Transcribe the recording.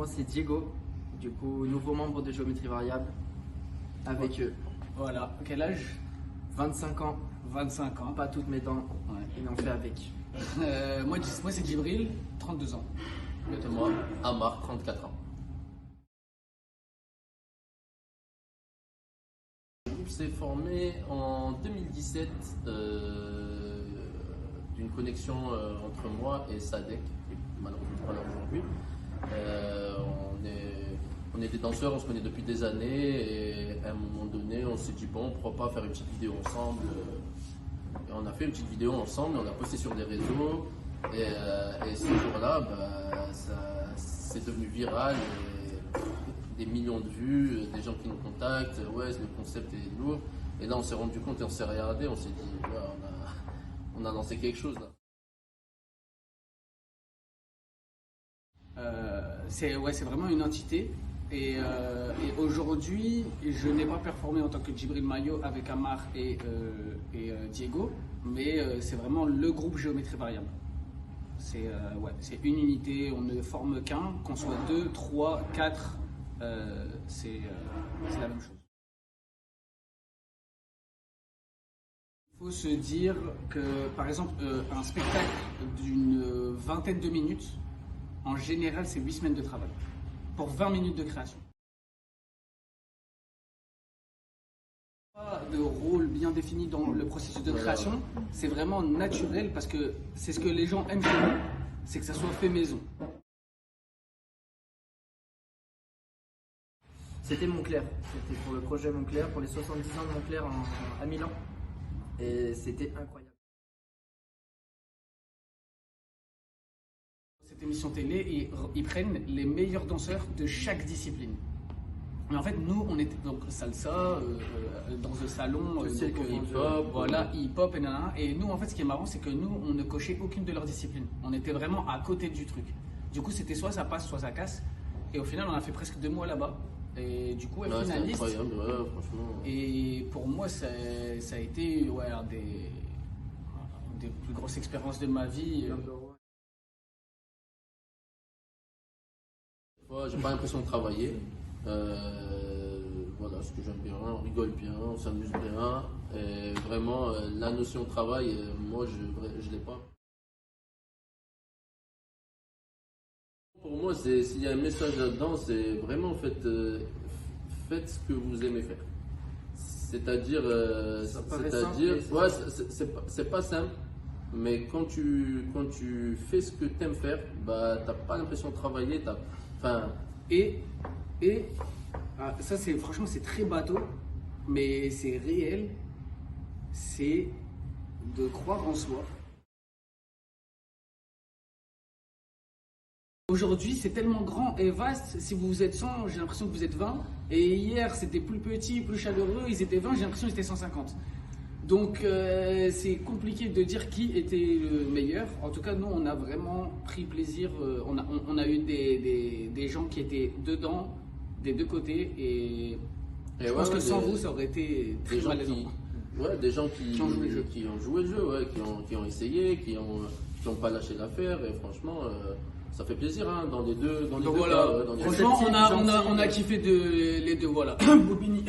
Moi, c'est Diego, du coup, nouveau membre de Géométrie Variable, avec eux. Voilà. Quel âge? 25 ans, 25 ans. pas toutes mes dents, Ouais. et on fait avec. Moi c'est Djibril, 32 ans. Et moi, Amar, 34 ans. Le groupe s'est formé en 2017 d'une connexion entre moi et Sadek, qui est malheureusement pas là aujourd'hui. On est des danseurs, on se connaît depuis des années et à un moment donné on s'est dit bon, pourquoi pas faire une petite vidéo ensemble. Et on a fait une petite vidéo ensemble, on l'a postée sur des réseaux et ce jour-là, c'est devenu viral. Des millions de vues, des gens qui nous contactent, ouais, le concept est lourd. Et là, on s'est rendu compte et on s'est regardé, on s'est dit, ouais, on a lancé quelque chose là. C'est vraiment une entité. Et aujourd'hui, je n'ai pas performé en tant que Djibril Mayo avec Amar et Diego, mais c'est vraiment le groupe Géométrie Variable. C'est une unité, on ne forme qu'un, qu'on soit 2, 3, 4, c'est la même chose. Il faut se dire que, par exemple, un spectacle d'une vingtaine de minutes, en général, c'est 8 semaines de travail pour 20 minutes de création. Pas de rôle bien défini dans le processus de création, c'est vraiment naturel parce que c'est ce que les gens aiment chez nous, c'est que ça soit fait maison. C'était Moncler, c'était pour le projet Moncler, pour les 70 ans de Moncler à Milan. Et c'était incroyable. Cette émission télé, ils prennent les meilleurs danseurs de chaque discipline. Mais en fait, nous, on était donc salsa, dans le salon, hip-hop, voilà, hip-hop, et nous, en fait, ce qui est marrant, c'est que nous, on ne cochait aucune de leurs disciplines. On était vraiment à côté du truc. Du coup, c'était soit ça passe, soit ça casse. Et au final, on a fait presque 2 mois là-bas. Et du coup, elle finaliste. C'est incroyable, ouais, franchement. Et pour moi, ça a été des plus grosses expériences de ma vie. J'ai pas l'impression de travailler. Voilà, ce que j'aime bien, on rigole bien, on s'amuse bien. Et vraiment, la notion de travail, moi, je l'ai pas. Pour moi, s'il y a un message là-dedans, c'est vraiment faites ce que vous aimez faire. C'est-à-dire, ouais, c'est pas simple, mais quand tu fais ce que tu aimes faire, bah, t'as pas l'impression de travailler. Ça, franchement, c'est très bateau, mais c'est réel. C'est de croire en soi. Aujourd'hui, c'est tellement grand et vaste. Si vous êtes 100, j'ai l'impression que vous êtes 20. Et hier, c'était plus petit, plus chaleureux. Ils étaient 20, j'ai l'impression qu'ils étaient 150. Donc, c'est compliqué de dire qui était le meilleur. En tout cas, nous, on a vraiment pris plaisir. On a eu des gens qui étaient dedans, des deux côtés. Et je pense que sans vous, ça aurait été très malaisant. Des gens qui ont joué le jeu, ouais, qui ont essayé, qui ont pas lâché l'affaire. Et franchement, ça fait plaisir hein, dans les deux. Donc voilà, franchement, on a kiffé les deux. Voilà. Bobigny.